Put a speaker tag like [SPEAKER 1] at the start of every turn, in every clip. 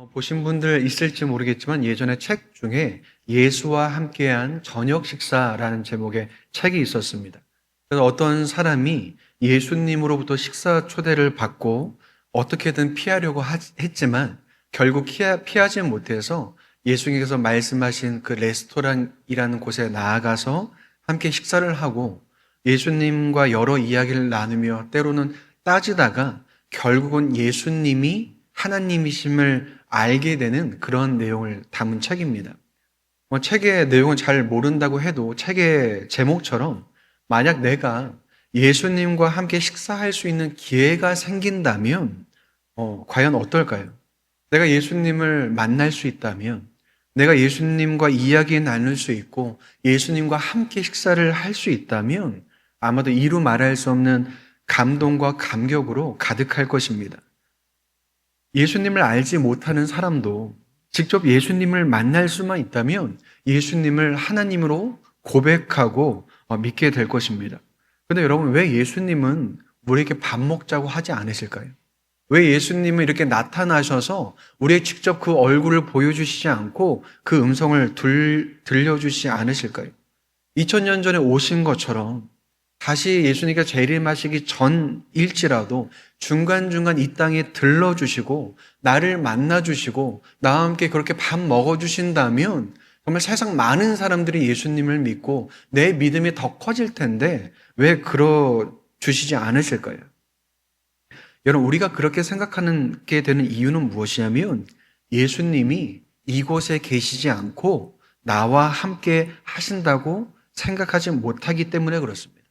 [SPEAKER 1] 보신 분들 있을지 모르겠지만 예전에 책 중에 예수와 함께한 저녁 식사라는 제목의 책이 있었습니다. 그래서 어떤 사람이 예수님으로부터 식사 초대를 받고 어떻게든 피하려고 했지만 결국 피하지 못해서 예수님께서 말씀하신 그 레스토랑이라는 곳에 나아가서 함께 식사를 하고 예수님과 여러 이야기를 나누며 때로는 따지다가 결국은 예수님이 하나님이심을 알게 되는 그런 내용을 담은 책입니다. 책의 내용은 잘 모른다고 해도 책의 제목처럼 만약 내가 예수님과 함께 식사할 수 있는 기회가 생긴다면 과연 어떨까요? 내가 예수님을 만날 수 있다면, 내가 예수님과 이야기 나눌 수 있고 예수님과 함께 식사를 할 수 있다면 아마도 이루 말할 수 없는 감동과 감격으로 가득할 것입니다. 예수님을 알지 못하는 사람도 직접 예수님을 만날 수만 있다면 예수님을 하나님으로 고백하고 믿게 될 것입니다. 그런데 여러분, 왜 예수님은 우리에게 밥 먹자고 하지 않으실까요? 왜 예수님은 이렇게 나타나셔서 우리에게 직접 그 얼굴을 보여주시지 않고 그 음성을 들려주시지 않으실까요? 2000년 전에 오신 것처럼 다시 예수님께서 재림하시기 전일지라도 중간중간 이 땅에 들러주시고 나를 만나주시고 나와 함께 그렇게 밥 먹어주신다면 정말 세상 많은 사람들이 예수님을 믿고 내 믿음이 더 커질 텐데 왜 그러주시지 않으실까요? 여러분, 우리가 그렇게 생각하게 되는 이유는 무엇이냐면 예수님이 이곳에 계시지 않고 나와 함께 하신다고 생각하지 못하기 때문에 그렇습니다.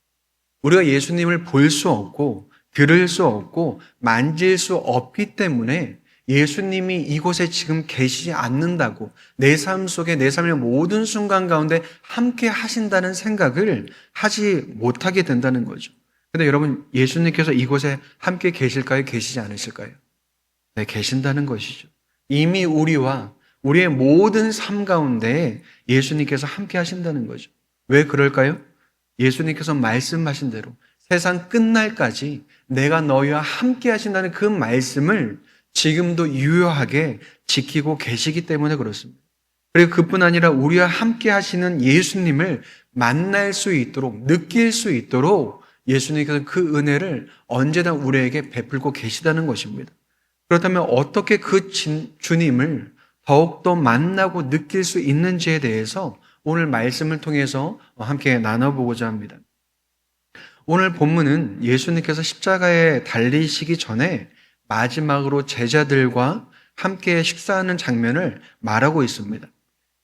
[SPEAKER 1] 우리가 예수님을 볼 수 없고 들을 수 없고 만질 수 없기 때문에 예수님이 이곳에 지금 계시지 않는다고 내 삶 속에 내 삶의 모든 순간 가운데 함께 하신다는 생각을 하지 못하게 된다는 거죠. 근데 여러분, 예수님께서 이곳에 함께 계실까요? 계시지 않으실까요? 네, 계신다는 것이죠. 이미 우리와 우리의 모든 삶 가운데 예수님께서 함께 하신다는 거죠. 왜 그럴까요? 예수님께서 말씀하신 대로 세상 끝날까지 내가 너희와 함께 하신다는 그 말씀을 지금도 유효하게 지키고 계시기 때문에 그렇습니다. 그리고 그뿐 아니라 우리와 함께 하시는 예수님을 만날 수 있도록, 느낄 수 있도록 예수님께서 그 은혜를 언제나 우리에게 베풀고 계시다는 것입니다. 그렇다면 어떻게 그 주님을 더욱더 만나고 느낄 수 있는지에 대해서 오늘 말씀을 통해서 함께 나눠보고자 합니다. 오늘 본문은 예수님께서 십자가에 달리시기 전에 마지막으로 제자들과 함께 식사하는 장면을 말하고 있습니다.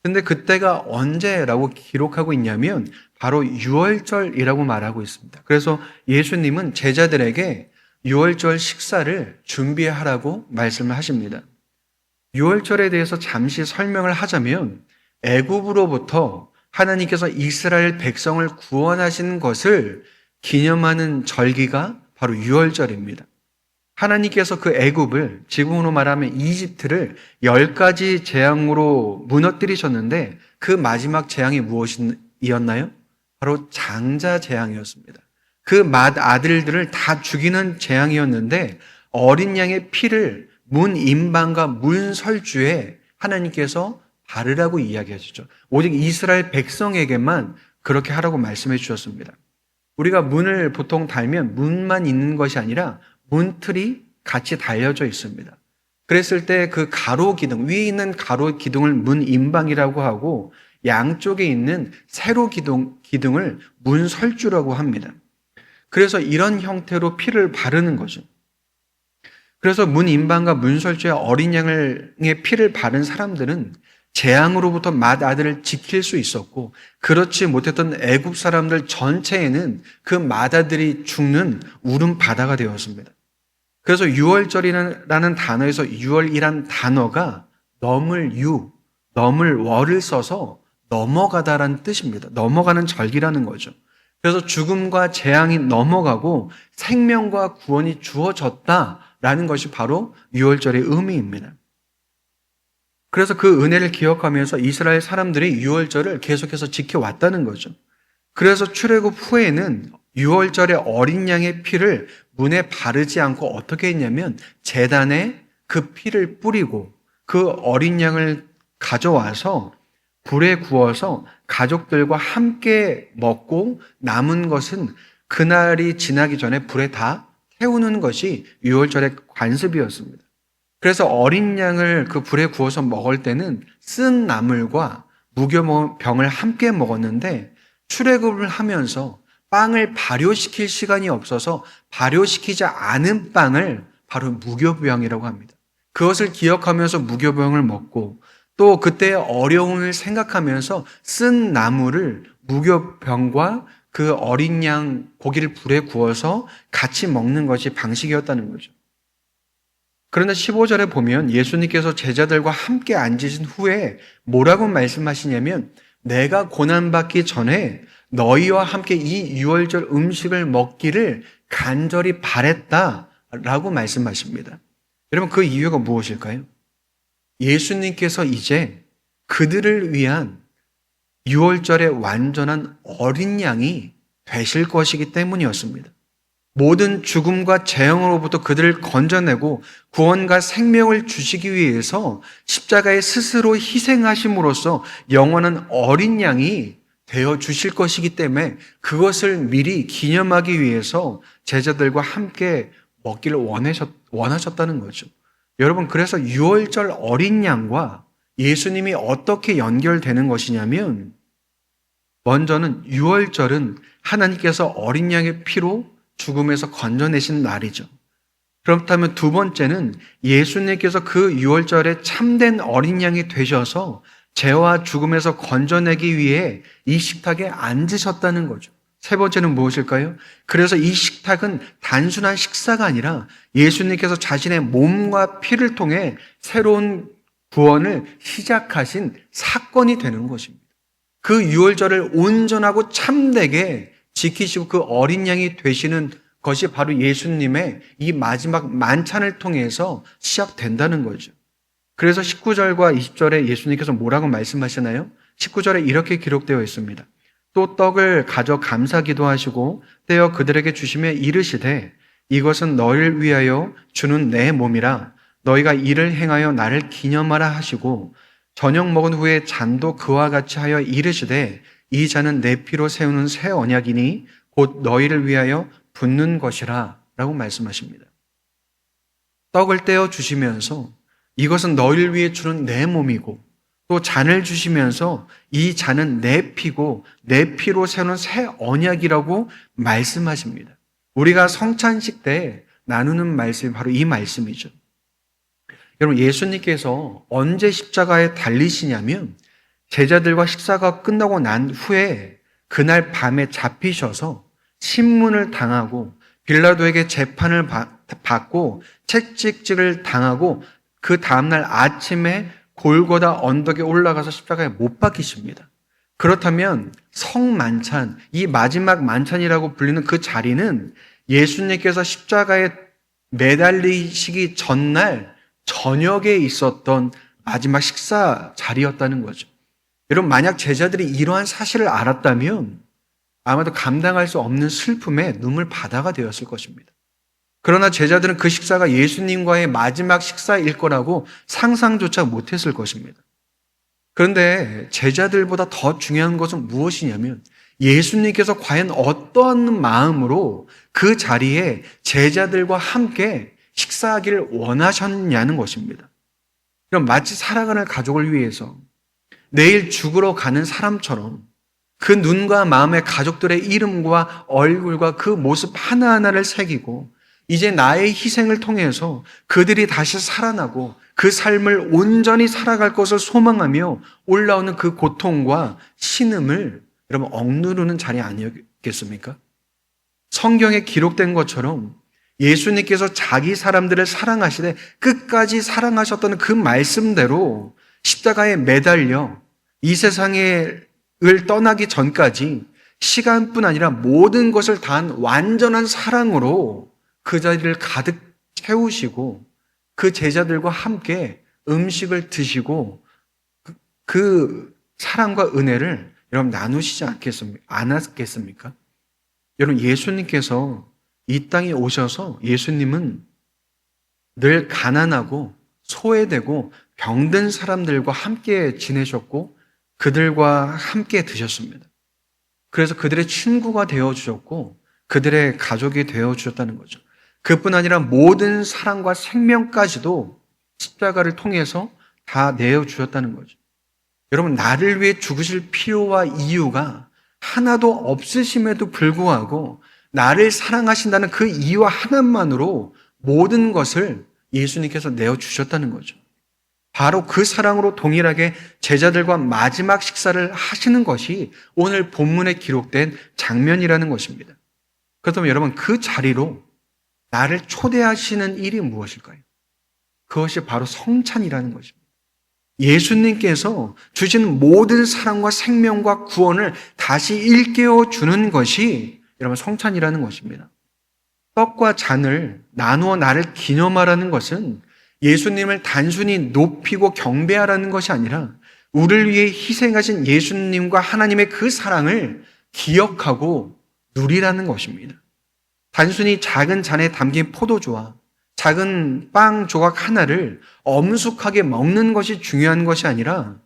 [SPEAKER 1] 근데 그때가 언제라고 기록하고 있냐면 바로 유월절이라고 말하고 있습니다. 그래서 예수님은 제자들에게 유월절 식사를 준비하라고 말씀을 하십니다. 유월절에 대해서 잠시 설명을 하자면 애굽으로부터 하나님께서 이스라엘 백성을 구원하신 것을 기념하는 절기가 바로 유월절입니다. 하나님께서 그 애굽을, 지금으로 말하면 이집트를 10가지 재앙으로 무너뜨리셨는데 그 마지막 재앙이 무엇이었나요? 바로 장자 재앙이었습니다. 그 맏아들들을 다 죽이는 재앙이었는데 어린 양의 피를 문 임방과 문 설주에 하나님께서 바르라고 이야기하시죠. 오직 이스라엘 백성에게만 그렇게 하라고 말씀해 주셨습니다. 우리가 문을 보통 달면 문만 있는 것이 아니라 문틀이 같이 달려져 있습니다. 그랬을 때 그 가로 기둥, 위에 있는 가로 기둥을 문 임방이라고 하고 양쪽에 있는 세로 기둥을 문 설주라고 합니다. 그래서 이런 형태로 피를 바르는 거죠. 그래서 문 임방과 문 설주에 어린 양의 피를 바른 사람들은 재앙으로부터 맏아들을 지킬 수 있었고, 그렇지 못했던 애굽 사람들 전체에는 그 맏아들이 죽는 울음바다가 되었습니다. 그래서 유월절이라는 단어에서 유월이란 단어가 넘을 월을 써서 넘어가다라는 뜻입니다. 넘어가는 절기라는 거죠. 그래서 죽음과 재앙이 넘어가고 생명과 구원이 주어졌다라는 것이 바로 유월절의 의미입니다. 그래서 그 은혜를 기억하면서 이스라엘 사람들이 유월절을 계속해서 지켜왔다는 거죠. 그래서 출애굽 후에는 유월절에 어린 양의 피를 문에 바르지 않고 어떻게 했냐면 제단에 그 피를 뿌리고 그 어린 양을 가져와서 불에 구워서 가족들과 함께 먹고 남은 것은 그날이 지나기 전에 불에 다 태우는 것이 유월절의 관습이었습니다. 그래서 어린 양을 그 불에 구워서 먹을 때는 쓴 나물과 무교병을 함께 먹었는데, 출애굽을 하면서 빵을 발효시킬 시간이 없어서 발효시키지 않은 빵을 바로 무교병이라고 합니다. 그것을 기억하면서 무교병을 먹고, 또 그때의 어려움을 생각하면서 쓴 나물을 무교병과 그 어린 양 고기를 불에 구워서 같이 먹는 것이 방식이었다는 거죠. 그런데 15절에 보면 예수님께서 제자들과 함께 앉으신 후에 뭐라고 말씀하시냐면, 내가 고난받기 전에 너희와 함께 이 유월절 음식을 먹기를 간절히 바랬다라고 말씀하십니다. 여러분, 그 이유가 무엇일까요? 예수님께서 이제 그들을 위한 유월절의 완전한 어린 양이 되실 것이기 때문이었습니다. 모든 죽음과 재앙으로부터 그들을 건져내고 구원과 생명을 주시기 위해서 십자가에 스스로 희생하심으로써 영원한 어린 양이 되어 주실 것이기 때문에 그것을 미리 기념하기 위해서 제자들과 함께 먹기를 원하셨다는 거죠. 여러분, 그래서 유월절 어린 양과 예수님이 어떻게 연결되는 것이냐면, 먼저는 유월절은 하나님께서 어린 양의 피로 죽음에서 건져내신 날이죠. 그렇다면 두 번째는 예수님께서 그 유월절에 참된 어린 양이 되셔서 죄와 죽음에서 건져내기 위해 이 식탁에 앉으셨다는 거죠. 세 번째는 무엇일까요? 그래서 이 식탁은 단순한 식사가 아니라 예수님께서 자신의 몸과 피를 통해 새로운 구원을 시작하신 사건이 되는 것입니다. 그 유월절을 온전하고 참되게 지키시고 그 어린 양이 되시는 것이 바로 예수님의 이 마지막 만찬을 통해서 시작된다는 거죠. 그래서 19절과 20절에 예수님께서 뭐라고 말씀하시나요? 19절에 이렇게 기록되어 있습니다. 또 떡을 가져 감사 기도하시고 떼어 그들에게 주시며 이르시되, 이것은 너희를 위하여 주는 내 몸이라 너희가 이를 행하여 나를 기념하라 하시고, 저녁 먹은 후에 잔도 그와 같이 하여 이르시되, 이 잔은 내 피로 세우는 새 언약이니 곧 너희를 위하여 붓는 것이라 라고 말씀하십니다. 떡을 떼어 주시면서 이것은 너희를 위해 주는 내 몸이고, 또 잔을 주시면서 이 잔은 내 피고 내 피로 세우는 새 언약이라고 말씀하십니다. 우리가 성찬식 때 나누는 말씀이 바로 이 말씀이죠. 여러분, 예수님께서 언제 십자가에 달리시냐면 제자들과 식사가 끝나고 난 후에 그날 밤에 잡히셔서 신문을 당하고 빌라도에게 재판을 받고 채찍질을 당하고 그 다음날 아침에 골고다 언덕에 올라가서 십자가에 못 박히십니다. 그렇다면 성만찬, 이 마지막 만찬이라고 불리는 그 자리는 예수님께서 십자가에 매달리시기 전날 저녁에 있었던 마지막 식사 자리였다는 거죠. 여러분, 만약 제자들이 이러한 사실을 알았다면 아마도 감당할 수 없는 슬픔에 눈물 바다가 되었을 것입니다. 그러나 제자들은 그 식사가 예수님과의 마지막 식사일 거라고 상상조차 못했을 것입니다. 그런데 제자들보다 더 중요한 것은 무엇이냐면 예수님께서 과연 어떠한 마음으로 그 자리에 제자들과 함께 식사하기를 원하셨냐는 것입니다. 그럼 마치 살아가는 가족을 위해서 내일 죽으러 가는 사람처럼 그 눈과 마음에 가족들의 이름과 얼굴과 그 모습 하나하나를 새기고, 이제 나의 희생을 통해서 그들이 다시 살아나고 그 삶을 온전히 살아갈 것을 소망하며 올라오는 그 고통과 신음을 여러분 억누르는 자리 아니었겠습니까? 성경에 기록된 것처럼 예수님께서 자기 사람들을 사랑하시되 끝까지 사랑하셨던 그 말씀대로 십자가에 매달려 이 세상을 떠나기 전까지 시간뿐 아니라 모든 것을 다한 완전한 사랑으로 그 자리를 가득 채우시고 그 제자들과 함께 음식을 드시고 그 사랑과 은혜를 여러분 나누시지 않았겠습니까? 여러분, 예수님께서 이 땅에 오셔서 예수님은 늘 가난하고 소외되고 병든 사람들과 함께 지내셨고 그들과 함께 드셨습니다. 그래서 그들의 친구가 되어주셨고 그들의 가족이 되어주셨다는 거죠. 그뿐 아니라 모든 사랑과 생명까지도 십자가를 통해서 다 내어주셨다는 거죠. 여러분, 나를 위해 죽으실 필요와 이유가 하나도 없으심에도 불구하고 나를 사랑하신다는 그 이유 하나만으로 모든 것을 예수님께서 내어주셨다는 거죠. 바로 그 사랑으로 동일하게 제자들과 마지막 식사를 하시는 것이 오늘 본문에 기록된 장면이라는 것입니다. 그렇다면 여러분, 그 자리로 나를 초대하시는 일이 무엇일까요? 그것이 바로 성찬이라는 것입니다. 예수님께서 주신 모든 사랑과 생명과 구원을 다시 일깨워 주는 것이 여러분 성찬이라는 것입니다. 떡과 잔을 나누어 나를 기념하라는 것은 예수님을 단순히 높이고 경배하라는 것이 아니라 우리를 위해 희생하신 예수님과 하나님의 그 사랑을 기억하고 누리라는 것입니다. 단순히 작은 잔에 담긴 포도주와 작은 빵 조각 하나를 엄숙하게 먹는 것이 중요한 것이 아니라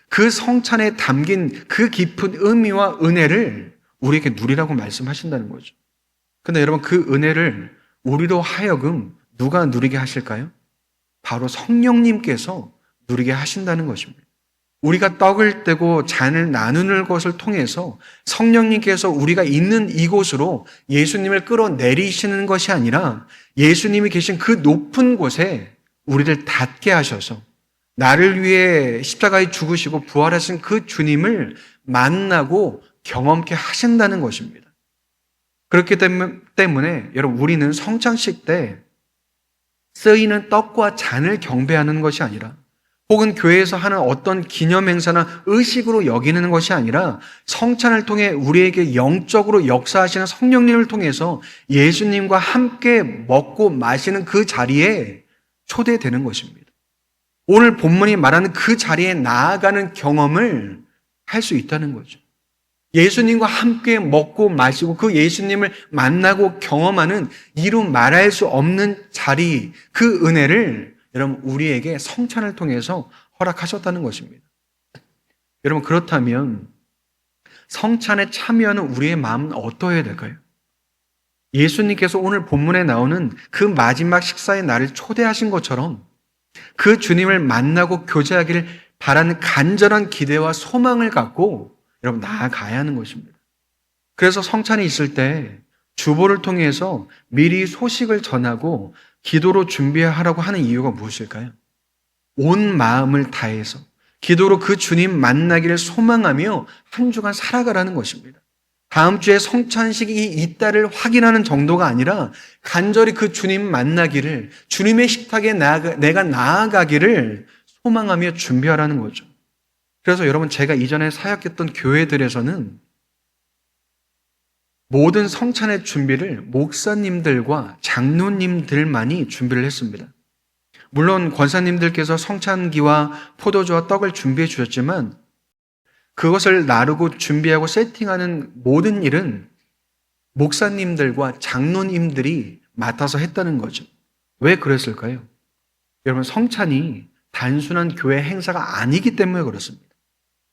[SPEAKER 1] 그 성찬에 담긴 그 깊은 의미와 은혜를 우리에게 누리라고 말씀하신다는 거죠. 근데 여러분, 그 은혜를 우리로 하여금 누가 누리게 하실까요? 바로 성령님께서 누리게 하신다는 것입니다. 우리가 떡을 떼고 잔을 나누는 것을 통해서 성령님께서 우리가 있는 이곳으로 예수님을 끌어내리시는 것이 아니라 예수님이 계신 그 높은 곳에 우리를 닿게 하셔서 나를 위해 십자가에 죽으시고 부활하신 그 주님을 만나고 경험케 하신다는 것입니다. 그렇기 때문에 여러분, 우리는 성찬식 때 쓰이는 떡과 잔을 경배하는 것이 아니라 혹은 교회에서 하는 어떤 기념 행사나 의식으로 여기는 것이 아니라 성찬을 통해 우리에게 영적으로 역사하시는 성령님을 통해서 예수님과 함께 먹고 마시는 그 자리에 초대되는 것입니다. 오늘 본문이 말하는 그 자리에 나아가는 경험을 할 수 있다는 거죠. 예수님과 함께 먹고 마시고 그 예수님을 만나고 경험하는 이루 말할 수 없는 자리, 그 은혜를 여러분 우리에게 성찬을 통해서 허락하셨다는 것입니다. 여러분, 그렇다면 성찬에 참여하는 우리의 마음은 어떠해야 될까요? 예수님께서 오늘 본문에 나오는 그 마지막 식사의 날을 초대하신 것처럼 그 주님을 만나고 교제하기를 바라는 간절한 기대와 소망을 갖고 여러분 나아가야 하는 것입니다. 그래서 성찬이 있을 때 주보를 통해서 미리 소식을 전하고 기도로 준비하라고 하는 이유가 무엇일까요? 온 마음을 다해서 기도로 그 주님 만나기를 소망하며 한 주간 살아가라는 것입니다. 다음 주에 성찬식이 있다를 확인하는 정도가 아니라 간절히 그 주님 만나기를, 주님의 식탁에 내가 나아가기를 소망하며 준비하라는 거죠. 그래서 여러분, 제가 이전에 사역했던 교회들에서는 모든 성찬의 준비를 목사님들과 장로님들만이 준비를 했습니다. 물론 권사님들께서 성찬기와 포도주와 떡을 준비해 주셨지만 그것을 나르고 준비하고 세팅하는 모든 일은 목사님들과 장로님들이 맡아서 했다는 거죠. 왜 그랬을까요? 여러분, 성찬이 단순한 교회 행사가 아니기 때문에 그렇습니다.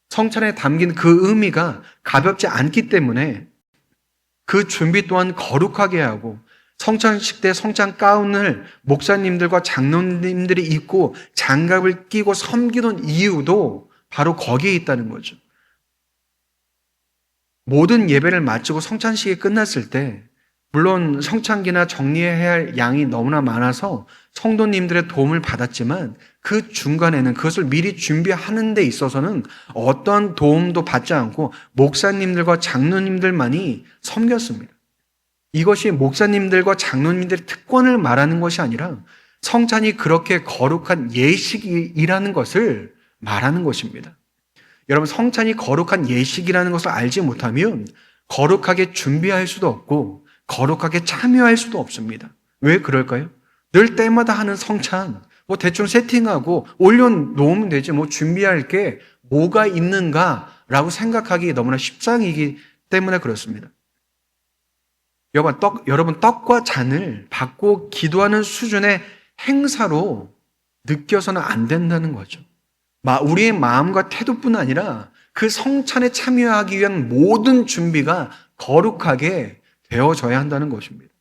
[SPEAKER 1] 성찬에 담긴 그 의미가 가볍지 않기 때문에 그 준비 또한 거룩하게 하고 성찬식 때 성찬 가운을 목사님들과 장로님들이 입고 장갑을 끼고 섬기는 이유도 바로 거기에 있다는 거죠. 모든 예배를 마치고 성찬식이 끝났을 때 물론 성찬기나 정리해야 할 양이 너무나 많아서 성도님들의 도움을 받았지만 그 중간에는 그것을 미리 준비하는 데 있어서는 어떤 도움도 받지 않고 목사님들과 장로님들만이 섬겼습니다. 이것이 목사님들과 장로님들의 특권을 말하는 것이 아니라 성찬이 그렇게 거룩한 예식이라는 것을 말하는 것입니다. 여러분, 성찬이 거룩한 예식이라는 것을 알지 못하면 거룩하게 준비할 수도 없고 거룩하게 참여할 수도 없습니다. 왜 그럴까요? 늘 때마다 하는 성찬, 대충 세팅하고 올려놓으면 되지 준비할 게 뭐가 있는가라고 생각하기 너무나 십상이기 때문에 그렇습니다. 여러분, 떡과 잔을 받고 기도하는 수준의 행사로 느껴서는 안 된다는 거죠. 우리의 마음과 태도뿐 아니라 그 성찬에 참여하기 위한 모든 준비가 거룩하게 되어져야 한다는 것입니다.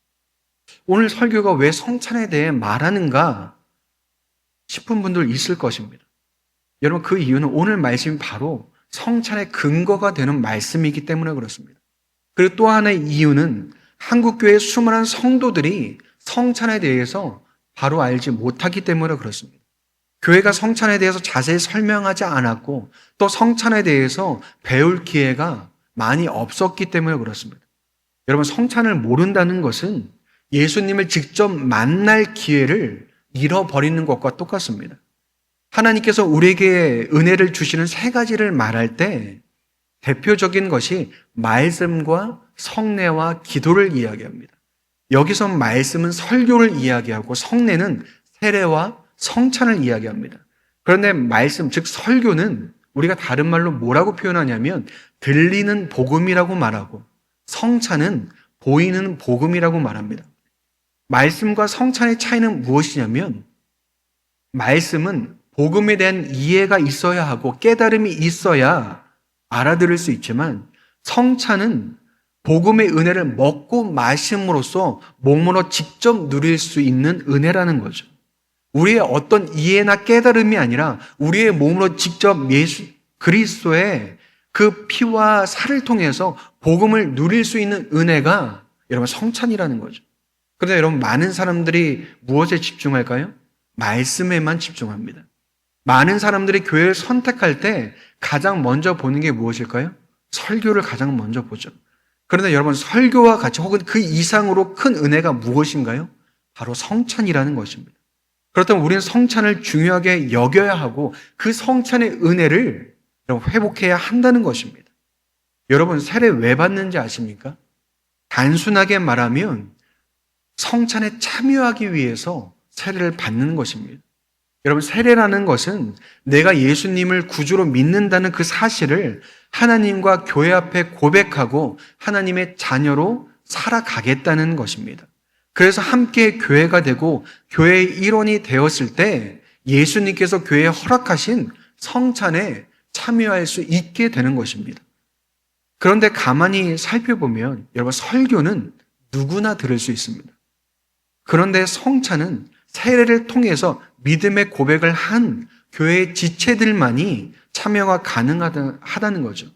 [SPEAKER 1] 오늘 설교가 왜 성찬에 대해 말하는가 싶은 분들 있을 것입니다. 여러분, 그 이유는 오늘 말씀이 바로 성찬의 근거가 되는 말씀이기 때문에 그렇습니다. 그리고 또 하나의 이유는 한국교회의 수많은 성도들이 성찬에 대해서 바로 알지 못하기 때문에 그렇습니다. 교회가 성찬에 대해서 자세히 설명하지 않았고 또 성찬에 대해서 배울 기회가 많이 없었기 때문에 그렇습니다. 여러분, 성찬을 모른다는 것은 예수님을 직접 만날 기회를 잃어버리는 것과 똑같습니다. 하나님께서 우리에게 은혜를 주시는 세 가지를 말할 때 대표적인 것이 말씀과 성례와 기도를 이야기합니다. 여기서 말씀은 설교를 이야기하고 성례는 세례와 성찬을 이야기합니다. 그런데 말씀, 즉 설교는 우리가 다른 말로 뭐라고 표현하냐면 들리는 복음이라고 말하고 성찬은 보이는 복음이라고 말합니다. 말씀과 성찬의 차이는 무엇이냐면 말씀은 복음에 대한 이해가 있어야 하고 깨달음이 있어야 알아들을 수 있지만 성찬은 복음의 은혜를 먹고 마심으로써 몸으로 직접 누릴 수 있는 은혜라는 거죠. 우리의 어떤 이해나 깨달음이 아니라 우리의 몸으로 직접 예수 그리스도의 그 피와 살을 통해서 복음을 누릴 수 있는 은혜가 여러분 성찬이라는 거죠. 그런데 여러분, 많은 사람들이 무엇에 집중할까요? 말씀에만 집중합니다. 많은 사람들이 교회를 선택할 때 가장 먼저 보는 게 무엇일까요? 설교를 가장 먼저 보죠. 그런데 여러분, 설교와 같이 혹은 그 이상으로 큰 은혜가 무엇인가요? 바로 성찬이라는 것입니다. 그렇다면 우리는 성찬을 중요하게 여겨야 하고 그 성찬의 은혜를 회복해야 한다는 것입니다. 여러분, 세례 왜 받는지 아십니까? 단순하게 말하면 성찬에 참여하기 위해서 세례를 받는 것입니다. 여러분, 세례라는 것은 내가 예수님을 구주로 믿는다는 그 사실을 하나님과 교회 앞에 고백하고 하나님의 자녀로 살아가겠다는 것입니다. 그래서 함께 교회가 되고 교회의 일원이 되었을 때 예수님께서 교회에 허락하신 성찬에 참여할 수 있게 되는 것입니다. 그런데 가만히 살펴보면 여러분, 설교는 누구나 들을 수 있습니다. 그런데 성찬은 세례를 통해서 믿음의 고백을 한 교회의 지체들만이 참여가 가능하다는 거죠.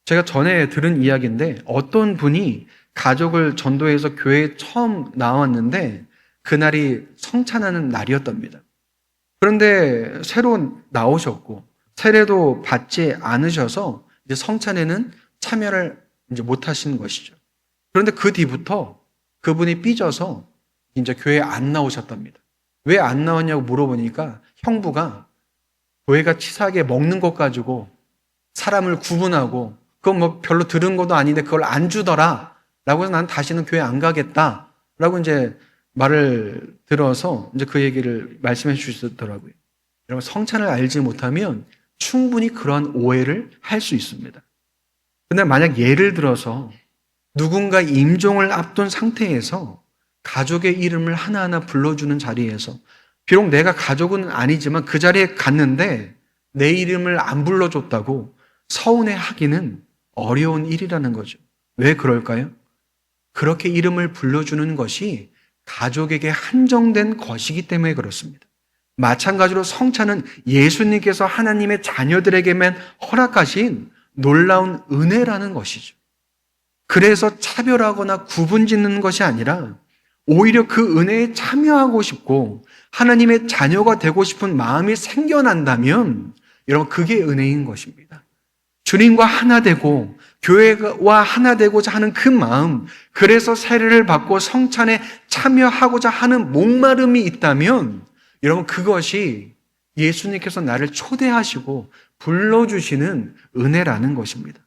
[SPEAKER 1] 제가 전에 들은 이야기인데 어떤 분이 가족을 전도해서 교회에 처음 나왔는데 그날이 성찬하는 날이었답니다. 그런데 새로 나오셨고 세례도 받지 않으셔서 이제 성찬에는 참여를 이제 못 하시는 것이죠. 그런데 그 뒤부터 그분이 삐져서 이제 교회에 안 나오셨답니다. 왜 안 나왔냐고 물어보니까 형부가 교회가 치사하게 먹는 것 가지고 사람을 구분하고 그건 뭐 별로 들은 것도 아닌데 그걸 안 주더라 라고 해서 난 다시는 교회 안 가겠다 라고 이제 말을 들어서 이제 그 얘기를 말씀해 주시더라고요. 여러분, 성찬을 알지 못하면 충분히 그러한 오해를 할 수 있습니다. 근데 만약 예를 들어서 누군가 임종을 앞둔 상태에서 가족의 이름을 하나하나 불러주는 자리에서 비록 내가 가족은 아니지만 그 자리에 갔는데 내 이름을 안 불러줬다고 서운해하기는 어려운 일이라는 거죠. 왜 그럴까요? 그렇게 이름을 불러주는 것이 가족에게 한정된 것이기 때문에 그렇습니다. 마찬가지로 성찬은 예수님께서 하나님의 자녀들에게만 허락하신 놀라운 은혜라는 것이죠. 그래서 차별하거나 구분짓는 것이 아니라 오히려 그 은혜에 참여하고 싶고 하나님의 자녀가 되고 싶은 마음이 생겨난다면 여러분, 그게 은혜인 것입니다. 주님과 하나 되고 교회와 하나 되고자 하는 그 마음, 그래서 세례를 받고 성찬에 참여하고자 하는 목마름이 있다면 여러분, 그것이 예수님께서 나를 초대하시고 불러주시는 은혜라는 것입니다.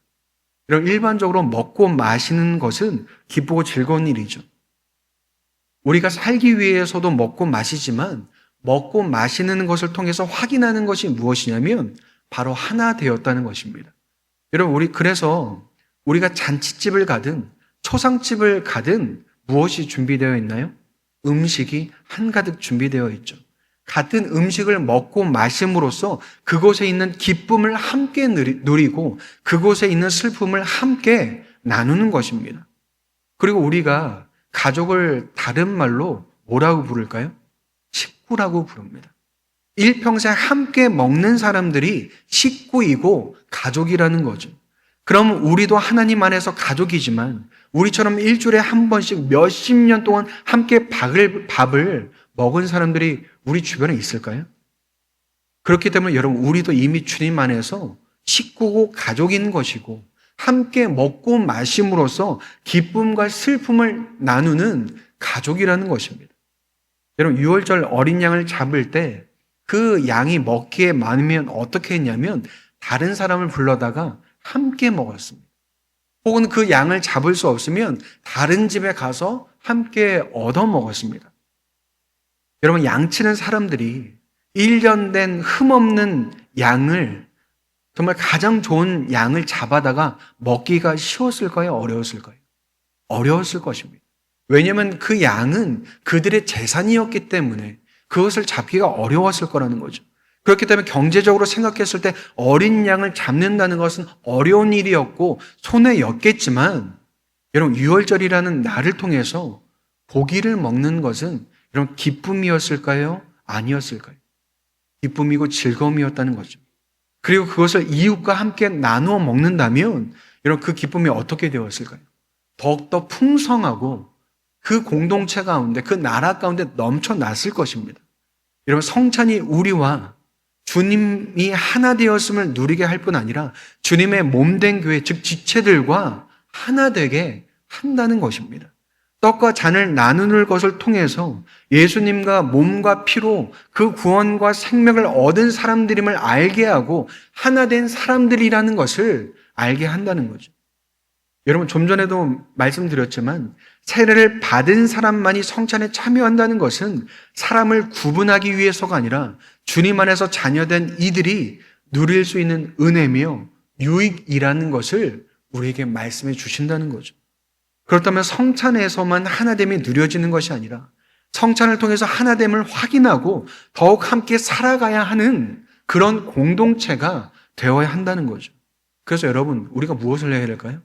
[SPEAKER 1] 여러분, 일반적으로 먹고 마시는 것은 기쁘고 즐거운 일이죠. 우리가 살기 위해서도 먹고 마시지만 먹고 마시는 것을 통해서 확인하는 것이 무엇이냐면 바로 하나 되었다는 것입니다. 여러분, 그래서 우리가 잔치집을 가든 초상집을 가든 무엇이 준비되어 있나요? 음식이 한가득 준비되어 있죠. 같은 음식을 먹고 마심으로써 그곳에 있는 기쁨을 함께 누리고 그곳에 있는 슬픔을 함께 나누는 것입니다. 그리고 우리가 가족을 다른 말로 뭐라고 부를까요? 식구라고 부릅니다. 일평생 함께 먹는 사람들이 식구이고 가족이라는 거죠. 그럼 우리도 하나님 안에서 가족이지만 우리처럼 일주일에 한 번씩 몇십 년 동안 함께 밥을 먹은 사람들이 우리 주변에 있을까요? 그렇기 때문에 여러분, 우리도 이미 주님 안에서 식구고 가족인 것이고 함께 먹고 마심으로써 기쁨과 슬픔을 나누는 가족이라는 것입니다. 여러분, 유월절 어린 양을 잡을 때 그 양이 먹기에 많으면 어떻게 했냐면 다른 사람을 불러다가 함께 먹었습니다. 혹은 그 양을 잡을 수 없으면 다른 집에 가서 함께 얻어 먹었습니다. 여러분, 양치는 사람들이 1년 된 흠없는 양을, 정말 가장 좋은 양을 잡아다가 먹기가 쉬웠을까요? 어려웠을까요? 어려웠을 것입니다. 왜냐하면 그 양은 그들의 재산이었기 때문에 그것을 잡기가 어려웠을 거라는 거죠. 그렇기 때문에 경제적으로 생각했을 때 어린 양을 잡는다는 것은 어려운 일이었고 손해였겠지만, 여러분, 유월절이라는 날을 통해서 고기를 먹는 것은 여러분 기쁨이었을까요? 아니었을까요? 기쁨이고 즐거움이었다는 거죠. 그리고 그것을 이웃과 함께 나누어 먹는다면 여러분 그 기쁨이 어떻게 되었을까요? 더욱더 풍성하고 그 공동체 가운데, 그 나라 가운데 넘쳐났을 것입니다. 여러분, 성찬이 우리와 주님이 하나 되었음을 누리게 할 뿐 아니라 주님의 몸된 교회, 즉 지체들과 하나 되게 한다는 것입니다. 떡과 잔을 나누는 것을 통해서 예수님과 몸과 피로 그 구원과 생명을 얻은 사람들임을 알게 하고 하나 된 사람들이라는 것을 알게 한다는 거죠. 여러분, 좀 전에도 말씀드렸지만 세례를 받은 사람만이 성찬에 참여한다는 것은 사람을 구분하기 위해서가 아니라 주님 안에서 자녀된 이들이 누릴 수 있는 은혜며 유익이라는 것을 우리에게 말씀해 주신다는 거죠. 그렇다면 성찬에서만 하나됨이 누려지는 것이 아니라 성찬을 통해서 하나됨을 확인하고 더욱 함께 살아가야 하는 그런 공동체가 되어야 한다는 거죠. 그래서 여러분, 우리가 무엇을 해야 될까요?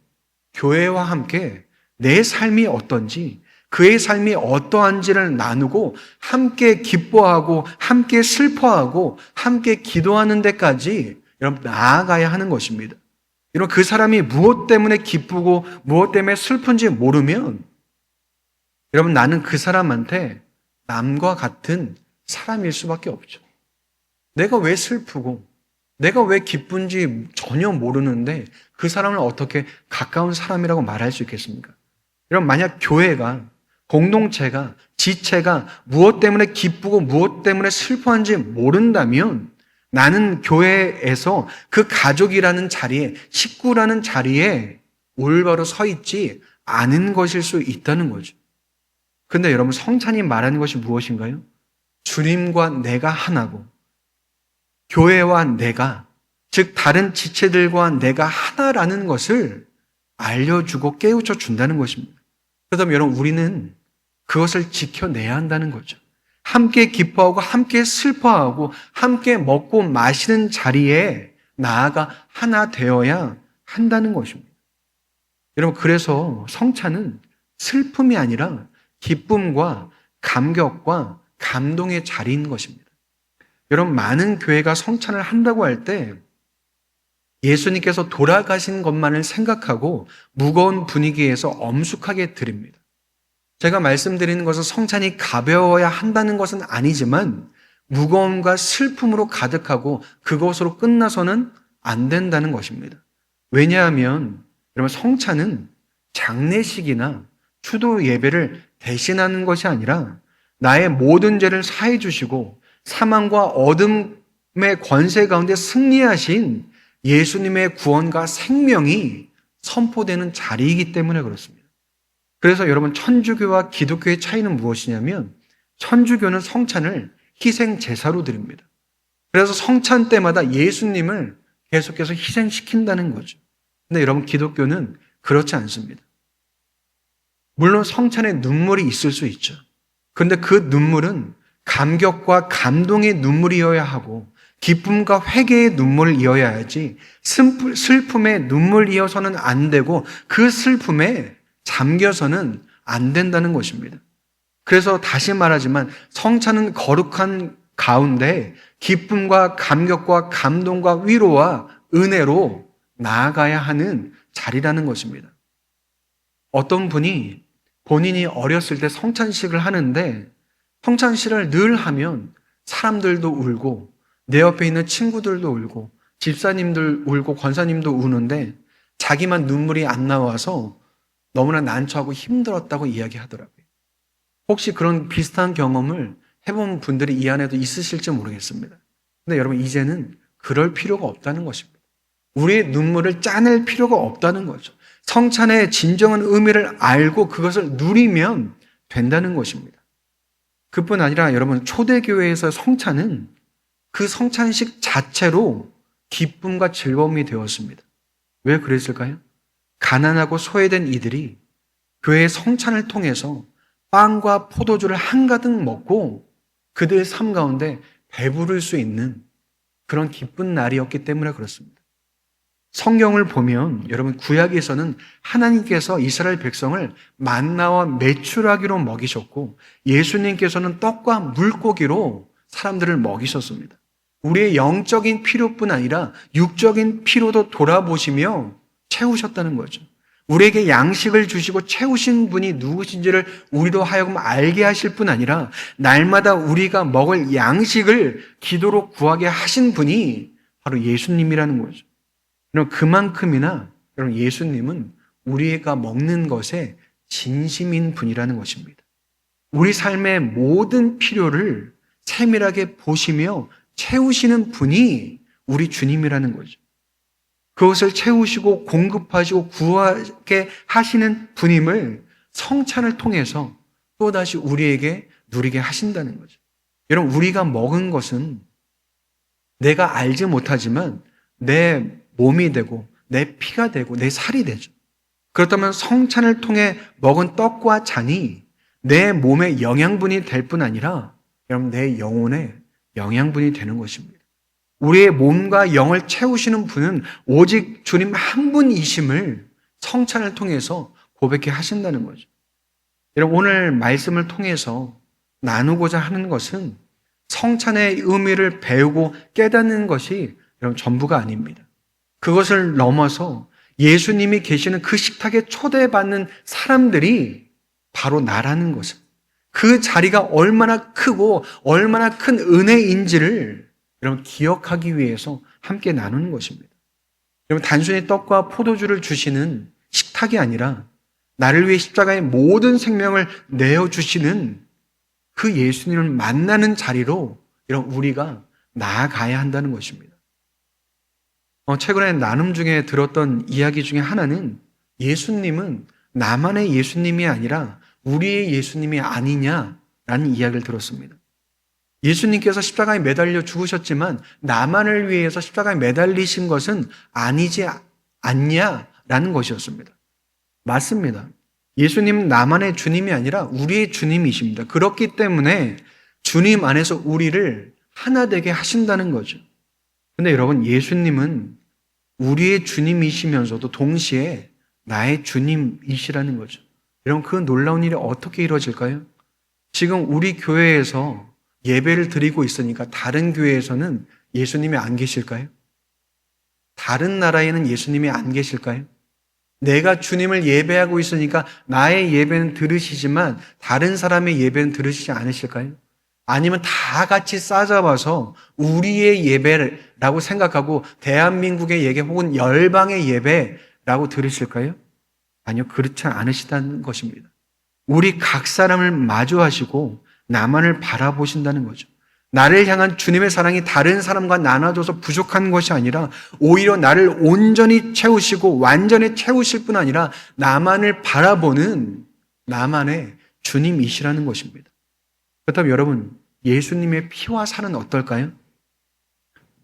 [SPEAKER 1] 교회와 함께 내 삶이 어떤지, 그의 삶이 어떠한지를 나누고 함께 기뻐하고 함께 슬퍼하고 함께 기도하는 데까지 여러분 나아가야 하는 것입니다. 여러분, 그 사람이 무엇 때문에 기쁘고 무엇 때문에 슬픈지 모르면 여러분 나는 그 사람한테 남과 같은 사람일 수밖에 없죠. 내가 왜 슬프고 내가 왜 기쁜지 전혀 모르는데 그 사람을 어떻게 가까운 사람이라고 말할 수 있겠습니까? 여러분, 만약 교회가, 공동체가, 지체가 무엇 때문에 기쁘고 무엇 때문에 슬퍼한지 모른다면 나는 교회에서 그 가족이라는 자리에, 식구라는 자리에 올바로 서 있지 않은 것일 수 있다는 거죠. 그런데 여러분, 성찬이 말하는 것이 무엇인가요? 주님과 내가 하나고 교회와 내가, 즉 다른 지체들과 내가 하나라는 것을 알려주고 깨우쳐 준다는 것입니다. 그렇다면 여러분, 우리는 그것을 지켜내야 한다는 거죠. 함께 기뻐하고 함께 슬퍼하고 함께 먹고 마시는 자리에 나아가 하나 되어야 한다는 것입니다. 여러분, 그래서 성찬은 슬픔이 아니라 기쁨과 감격과 감동의 자리인 것입니다. 여러분, 많은 교회가 성찬을 한다고 할 때 예수님께서 돌아가신 것만을 생각하고 무거운 분위기에서 엄숙하게 드립니다. 제가 말씀드리는 것은 성찬이 가벼워야 한다는 것은 아니지만 무거움과 슬픔으로 가득하고 그것으로 끝나서는 안 된다는 것입니다. 왜냐하면 여러분, 성찬은 장례식이나 추도 예배를 대신하는 것이 아니라 나의 모든 죄를 사해 주시고 사망과 어둠의 권세 가운데 승리하신 예수님의 구원과 생명이 선포되는 자리이기 때문에 그렇습니다. 그래서 여러분, 천주교와 기독교의 차이는 무엇이냐면 천주교는 성찬을 희생 제사로 드립니다. 그래서 성찬 때마다 예수님을 계속해서 희생시킨다는 거죠. 근데 여러분, 기독교는 그렇지 않습니다. 물론 성찬에 눈물이 있을 수 있죠. 그런데 그 눈물은 감격과 감동의 눈물이어야 하고 기쁨과 회개의 눈물이어야 하지 슬픔의 눈물이어서는 안 되고 그 슬픔에 잠겨서는 안 된다는 것입니다. 그래서 다시 말하지만 성찬은 거룩한 가운데 기쁨과 감격과 감동과 위로와 은혜로 나아가야 하는 자리라는 것입니다. 어떤 분이 본인이 어렸을 때 성찬식을 하는데 성찬식을 늘 하면 사람들도 울고 내 옆에 있는 친구들도 울고 집사님들 울고 권사님도 우는데 자기만 눈물이 안 나와서 너무나 난처하고 힘들었다고 이야기하더라고요. 혹시 그런 비슷한 경험을 해본 분들이 이 안에도 있으실지 모르겠습니다. 근데 여러분, 이제는 그럴 필요가 없다는 것입니다. 우리의 눈물을 짜낼 필요가 없다는 거죠. 성찬의 진정한 의미를 알고 그것을 누리면 된다는 것입니다. 그뿐 아니라 여러분, 초대교회에서 성찬은 그 성찬식 자체로 기쁨과 즐거움이 되었습니다. 왜 그랬을까요? 가난하고 소외된 이들이 교회의 성찬을 통해서 빵과 포도주를 한가득 먹고 그들의 삶 가운데 배부를 수 있는 그런 기쁜 날이었기 때문에 그렇습니다. 성경을 보면 여러분, 구약에서는 하나님께서 이스라엘 백성을 만나와 메추라기로 먹이셨고 예수님께서는 떡과 물고기로 사람들을 먹이셨습니다. 우리의 영적인 필요뿐 아니라 육적인 필요도 돌아보시며 채우셨다는 거죠. 우리에게 양식을 주시고 채우신 분이 누구신지를 우리로 하여금 알게 하실 뿐 아니라 날마다 우리가 먹을 양식을 기도로 구하게 하신 분이 바로 예수님이라는 거죠. 그만큼이나 여러분, 예수님은 우리가 먹는 것에 진심인 분이라는 것입니다. 우리 삶의 모든 필요를 세밀하게 보시며 채우시는 분이 우리 주님이라는 거죠. 그것을 채우시고 공급하시고 구하게 하시는 분임을 성찬을 통해서 또다시 우리에게 누리게 하신다는 거죠. 여러분, 우리가 먹은 것은 내가 알지 못하지만 내 몸이 되고 내 피가 되고 내 살이 되죠. 그렇다면 성찬을 통해 먹은 떡과 잔이 내 몸의 영양분이 될 뿐 아니라 여러분, 내 영혼의 영양분이 되는 것입니다. 우리의 몸과 영을 채우시는 분은 오직 주님 한 분이심을 성찬을 통해서 고백해 하신다는 거죠. 여러분, 오늘 말씀을 통해서 나누고자 하는 것은 성찬의 의미를 배우고 깨닫는 것이 여러분 전부가 아닙니다. 그것을 넘어서 예수님이 계시는 그 식탁에 초대받는 사람들이 바로 나라는 것을, 그 자리가 얼마나 크고 얼마나 큰 은혜인지를 여러분 기억하기 위해서 함께 나누는 것입니다. 여러분, 단순히 떡과 포도주를 주시는 식탁이 아니라 나를 위해 십자가의 모든 생명을 내어주시는 그 예수님을 만나는 자리로 여러분 우리가 나아가야 한다는 것입니다. 최근에 나눔 중에 들었던 이야기 중에 하나는 예수님은 나만의 예수님이 아니라 우리의 예수님이 아니냐라는 이야기를 들었습니다. 예수님께서 십자가에 매달려 죽으셨지만 나만을 위해서 십자가에 매달리신 것은 아니지 않냐라는 것이었습니다. 맞습니다. 예수님은 나만의 주님이 아니라 우리의 주님이십니다. 그렇기 때문에 주님 안에서 우리를 하나 되게 하신다는 거죠. 근데 여러분, 예수님은 우리의 주님이시면서도 동시에 나의 주님이시라는 거죠. 여러분, 그 놀라운 일이 어떻게 이루어질까요? 지금 우리 교회에서 예배를 드리고 있으니까 다른 교회에서는 예수님이 안 계실까요? 다른 나라에는 예수님이 안 계실까요? 내가 주님을 예배하고 있으니까 나의 예배는 들으시지만 다른 사람의 예배는 들으시지 않으실까요? 아니면 다 같이 싸잡아서 우리의 예배라고 생각하고 대한민국의 예배 혹은 열방의 예배라고 들으실까요? 아니요, 그렇지 않으시다는 것입니다. 우리 각 사람을 마주하시고 나만을 바라보신다는 거죠. 나를 향한 주님의 사랑이 다른 사람과 나눠져서 부족한 것이 아니라 오히려 나를 온전히 채우시고 완전히 채우실 뿐 아니라 나만을 바라보는 나만의 주님이시라는 것입니다. 그렇다면 여러분, 예수님의 피와 살은 어떨까요?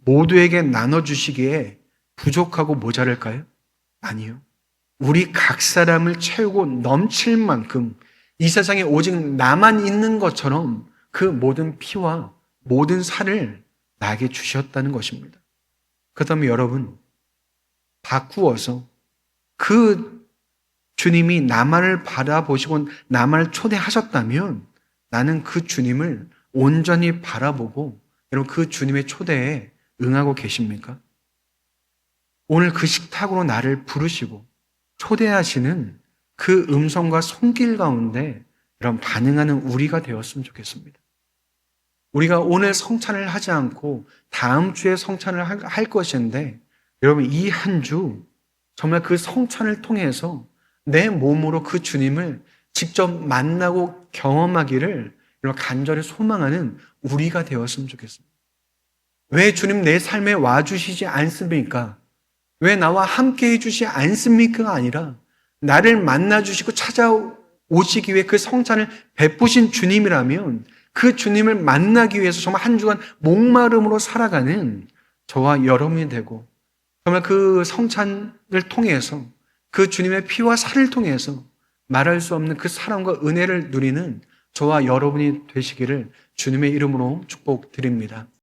[SPEAKER 1] 모두에게 나눠주시기에 부족하고 모자랄까요? 아니요. 우리 각 사람을 채우고 넘칠 만큼 이 세상에 오직 나만 있는 것처럼 그 모든 피와 모든 살을 나에게 주셨다는 것입니다. 그렇다면 여러분, 바꾸어서 그 주님이 나만을 바라보시고 나만을 초대하셨다면 나는 그 주님을 온전히 바라보고 여러분 그 주님의 초대에 응하고 계십니까? 오늘 그 식탁으로 나를 부르시고 초대하시는 그 음성과 손길 가운데 여러분 반응하는 우리가 되었으면 좋겠습니다. 우리가 오늘 성찬을 하지 않고 다음 주에 성찬을 할 것인데 여러분 이 한 주 정말 그 성찬을 통해서 내 몸으로 그 주님을 직접 만나고 경험하기를 여러분 간절히 소망하는 우리가 되었으면 좋겠습니다. 왜 주님 내 삶에 와주시지 않습니까? 왜 나와 함께 해주시 않습니까가 아니라 나를 만나주시고 찾아오시기 위해 그 성찬을 베푸신 주님이라면 그 주님을 만나기 위해서 정말 한 주간 목마름으로 살아가는 저와 여러분이 되고 정말 그 성찬을 통해서 그 주님의 피와 살을 통해서 말할 수 없는 그 사랑과 은혜를 누리는 저와 여러분이 되시기를 주님의 이름으로 축복드립니다.